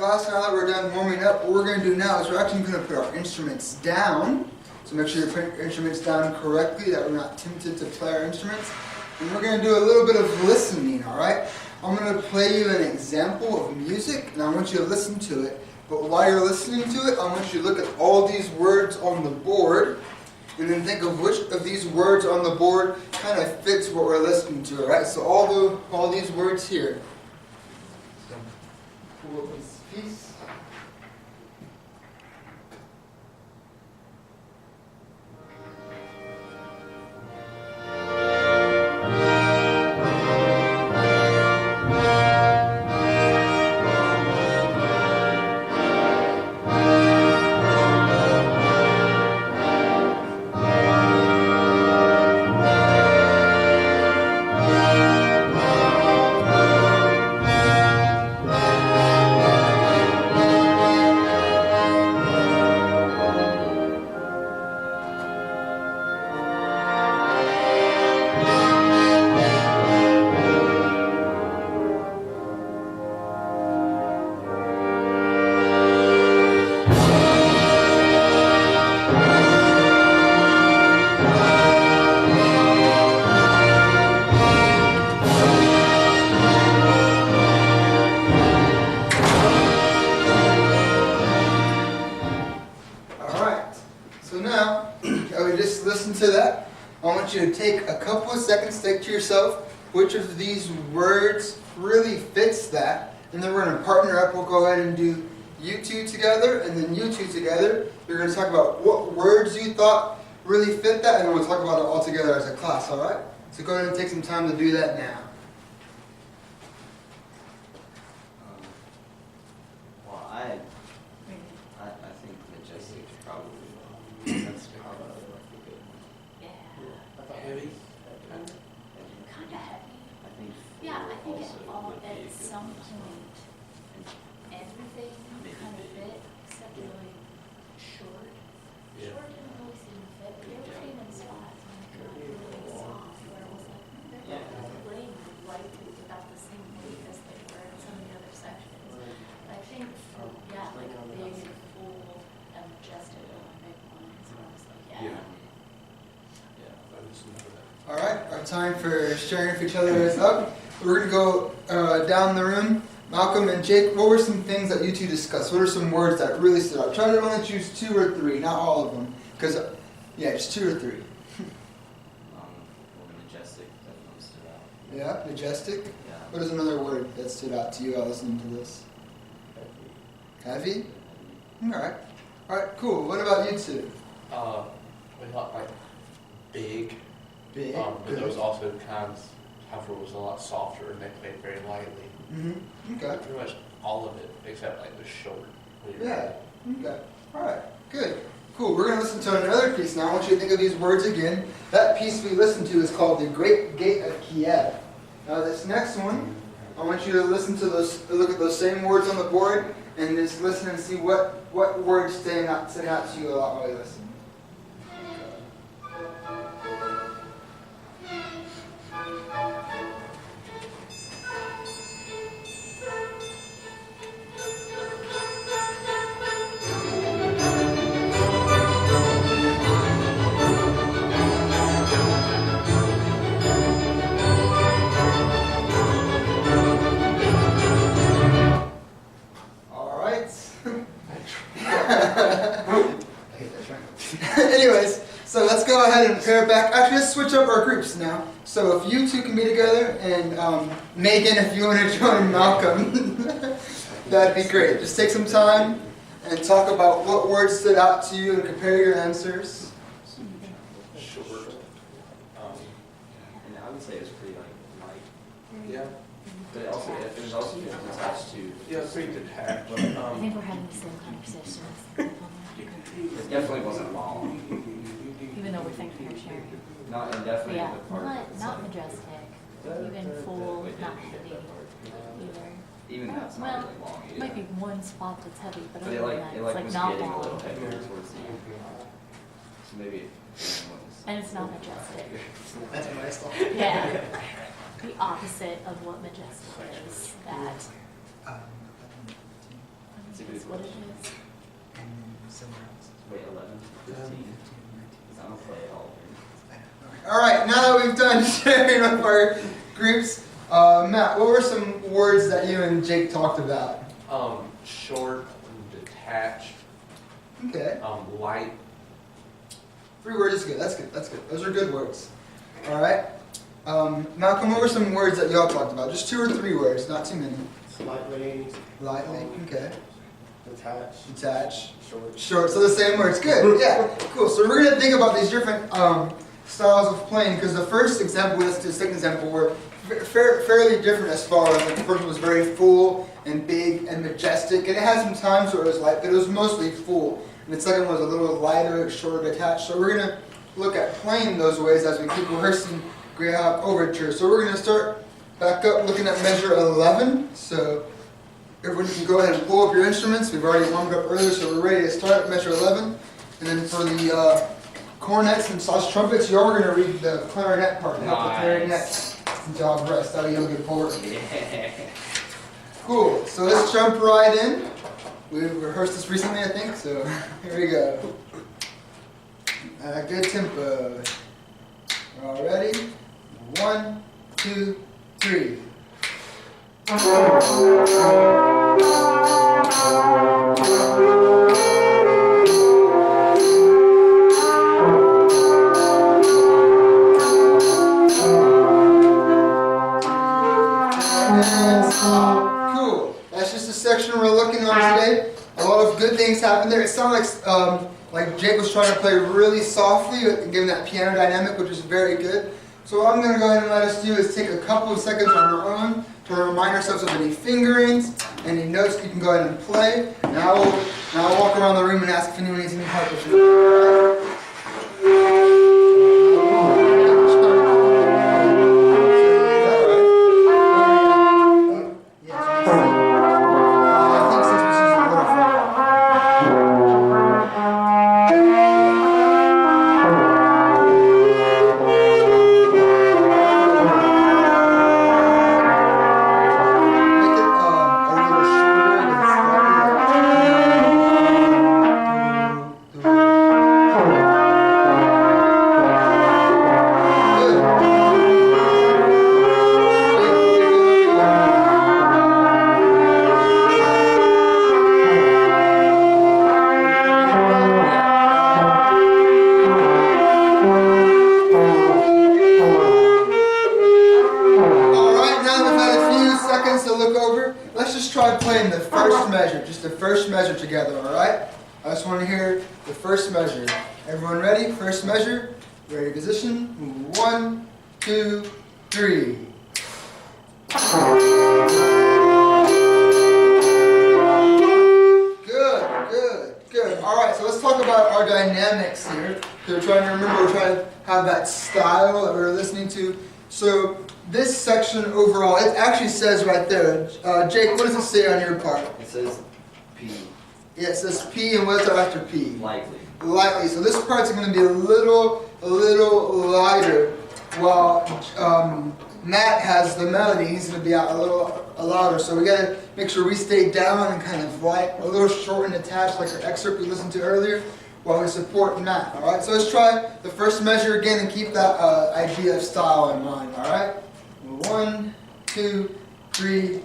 class, now that we're done warming up, what we're going to do now is we're actually going to put our instruments down. So make sure you put your instruments down correctly, that we're not tempted to play our instruments. And we're going to do a little bit of listening, alright? I'm going to play you an example of music, and I want you to listen to it. But while you're listening to it, I want you to look at all these words on the board, and then think of which of these words on the board kind of fits what we're listening to, alright? So all these words here. Pull up this piece. So now, we just listened to that. I want you to take a couple of seconds, think to yourself, which of these words really fits that? And then we're going to partner up. We'll go ahead and do you two together, and then you two together. We're going to talk about what words you thought really fit that, and then we'll talk about it all together as a class, alright? So go ahead and take some time to do that now. Well, I think majestic probably. That's probably good. Yeah. Heavy? Kind of heavy. I think. Yeah, I think also all would be a at good some one as well. point, everything kind of fit, except really short. Yeah. Short didn't really seem to fit, but they were came in spots and they were really soft, where it was like, they're not playing lightly without the same weight as they were in some of the other sections. But I think, yeah, like a big and full and majestic are my big ones, so I was like, yeah. I just remember that. Alright, our time for sharing with each other is up. We're going to go down the room. Malcolm and Jake, what were some things that you two discussed? What are some words that really stood out? Try to only choose 2 or 3, not all of them. Because, yeah, just 2 or 3. Well, majestic definitely stood out. Yeah, majestic. Yeah. What is another word that stood out to you while listening to this? Heavy? Alright. Alright, cool. What about you two? We thought like big, Big. but there was also times however it was a lot softer and they played very lightly. Mm-hmm. Okay. Pretty much all of it except like the short. Yeah. Okay. Alright. Good. Cool. We're going to listen to another piece now. I want you to think of these words again. That piece we listened to is called The Great Gate of Kiev. Now this next one, I want you to listen to those, look at those same words on the board, and just listen and see what words stand out to you a lot while you listen. Anyways, so let's go ahead and pair back. Actually, let's switch up our groups now. So if you two can be together, and Megan, if you want to join Malcolm, that'd be great. Just take some time and talk about what words stood out to you and compare your answers. Short. And I would say it's pretty like light. Yeah. But it also there's also attached to. Yeah, it's pretty detached. I think we're having the same conversation. It definitely wasn't long. Even though we're thinking we're sharing. Not and definitely Yeah, the part. that's not like- majestic, even full, not heavy either. Even that's Well, not really long either. might be one spot that's heavy, but But other it than like that, it it's like like was not getting a little long. heavier towards the end. So maybe it was. And it's not majestic. That's what I saw. Yeah. The opposite of what majestic is, that, is what it is. And then somewhere else. Wait, 11, 15. I don't play at all. All right, now that we've done sharing of our groups, Matt, what were some words that you and Jake talked about? Short, detached, Okay, light. 3 words is good. That's good. That's good. Those are good words. All right. Malcolm, what were some words that y'all talked about? Just 2 or 3 words, not too many. Slightly, Lightly. Okay. detached, Detached. short. Short. So the same words. Good. Yeah. Cool. So we're gonna think about these different styles of playing because the first example, the second example, were fairly different as far as like the first one was very full and big and majestic, and it had some times where it was light, but it was mostly full. And the second was a little lighter, shorter, detached. So we're gonna look at playing those ways as we keep rehearsing Greyhawk Overture. So we're gonna start back up looking at measure 11. So everyone can go ahead and pull up your instruments. We've already warmed up earlier, so we're ready to start at measure 11. And then for the cornets and / trumpets, you're going to read the clarinet part. Help the clarinet job rest. That'll be a good part. Yeah. Cool. So let's jump right in. We've rehearsed this recently, I think. So here we go. Good tempo. All ready? 1, 2, 3. Cool. That's just a section we're looking on today. A lot of good things happen there. It sounded like Jake was trying to play really softly, giving that piano dynamic, which is very good. So what I'm going to go ahead and let us do is take a couple of seconds on our own to remind ourselves of any fingerings, any notes you can go ahead and play. Now I'll walk around the room and ask if anyone needs any help with it. Together, all right? I just want to hear the first measure. Everyone ready? First measure. Ready, position. 1, 2, 3. Good. All right, so let's talk about our dynamics here. We're trying to remember, we're trying to have that style that we're listening to. So this section overall, it actually says right there, Jake, what does it say on your part? It says P. Yeah, it says P, and what's after P? Lightly. Lightly. So this part's going to be a little lighter, while Matt has the melody. He's going to be out a little louder. So we got to make sure we stay down and kind of light, a little short and attached, like our excerpt we listened to earlier, while we support Matt. All right. So let's try the first measure again and keep that idea of style in mind. All right. 1, 2, 3.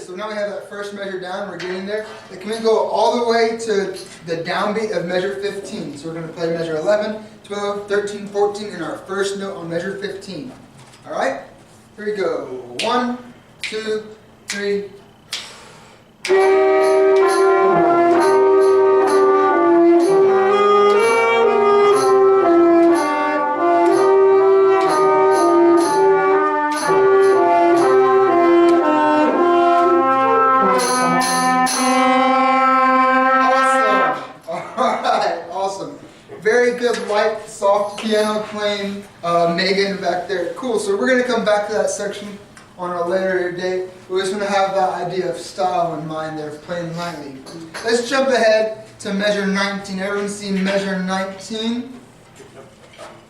So now we have that first measure down, we're getting there. It can go all the way to the downbeat of measure 15. So we're going to play measure 11, 12, 13, 14, and our first note on measure 15. All right? Here we go. 1, 2, 3. Light, soft piano playing, Megan back there. Cool, so we're going to come back to that section on a later date. We're just going to have that idea of style in mind there, playing lightly. Let's jump ahead to measure 19. Everyone see measure 19?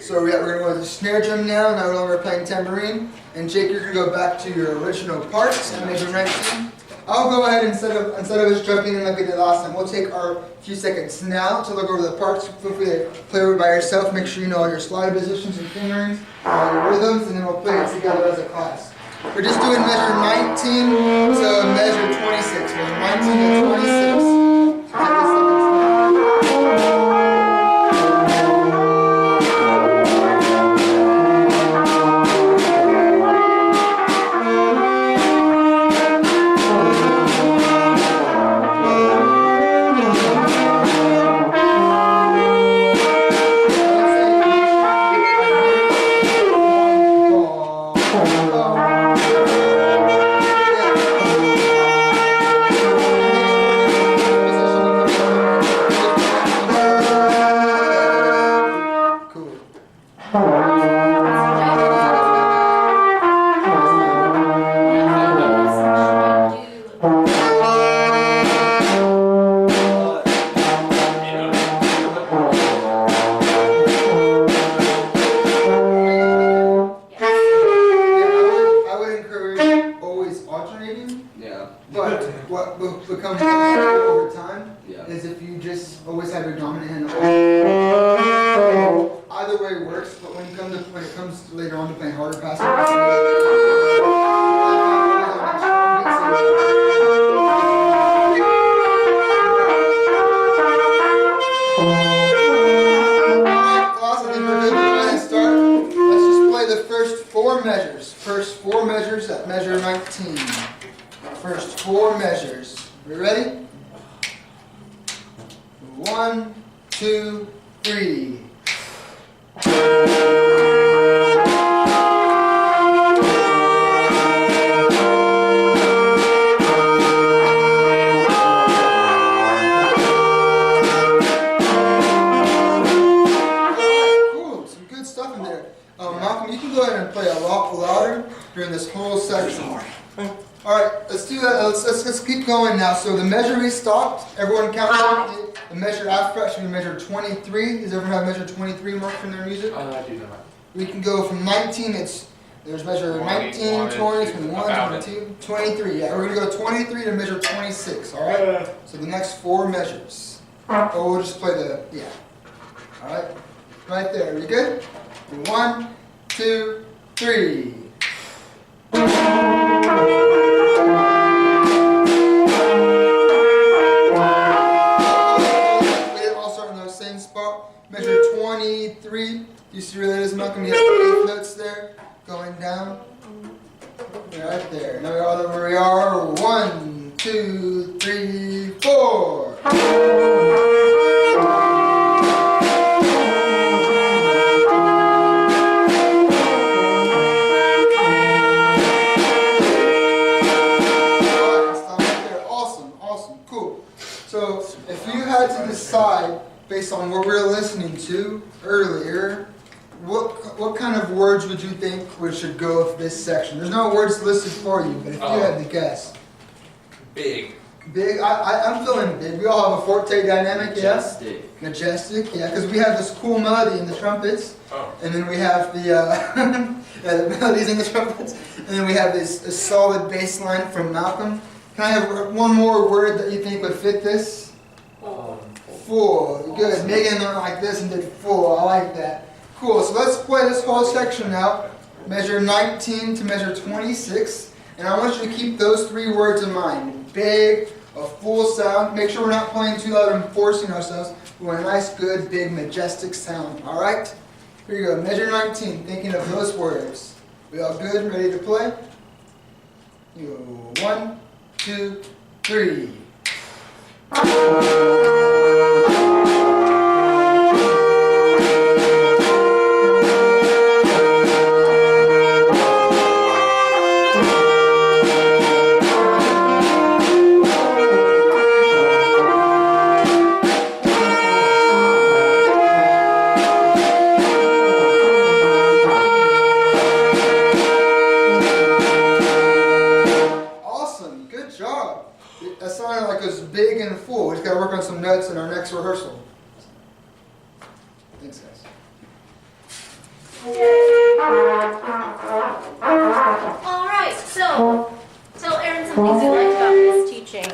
So we're gonna go with the snare drum now, no longer playing tambourine. And Jake, you're gonna go back to your original parts and measure 19. I'll go ahead instead of us jumping in like we did last time. We'll take our few seconds now to look over the parts. Feel free to play over by yourself. Make sure you know all your slide positions and fingerings, all your rhythms, and then we'll play it together as a class. We're just doing measure 19 to measure 26. Measure 19 to 26. 30 seconds now. Becomes over time is if you just always have your dominant hand up. Either way works, but when it comes later on to playing harder passes, let's just play the first four measures. First four measures at measure 19. First four measures. We ready? 1, 2, 3. Cool, some good stuff in there. Malcolm, you can go ahead and play a lot louder during this whole section. Alright, let's do that. Let's keep going now. So the measure we stopped, everyone count down. The measure after that should be measure 23. Does everyone have measure 23 marked in their music? I do not. We can go from 19, there's measure 19, 20, 21, 22, 23. Yeah, we're going to go 23 to measure 26, alright? So the next four measures. Oh, we'll just play alright? Right there, are you good? 1, 2, 3. Measure 23. You see where that is, Malcolm? You have the 8 notes there going down. Right there. Now we are where we are. 1, 2, 3, 4. Stop right there. Awesome, cool. So if you had to decide based on what we were listening to earlier, what kind of words would you think should go with this section? There's no words listed for you, but if you had to guess. Big. Big? I'm feeling big. We all have a forte dynamic, yes? Majestic. Majestic, yeah, because we have this cool melody in the trumpets, and then we have the, the melodies in the trumpets, and then we have this solid bass line from Malcolm. Can I have one more word that you think would fit this? Full. Good. Megan went like this and did full. I like that. Cool. So let's play this whole section now. Measure 19 to measure 26. And I want you to keep those three words in mind. Big, a full sound. Make sure we're not playing too loud and forcing ourselves. We want a nice, good, big, majestic sound. Alright? Here you go. Measure 19. Thinking of those words. We all good? Ready to play? You go. 1, 2, 3. Awesome, good job. That sounded like it was big and full. We just got to work on some notes in our next rehearsal. Thanks, guys. All right, so tell Erin some things you liked about this teaching.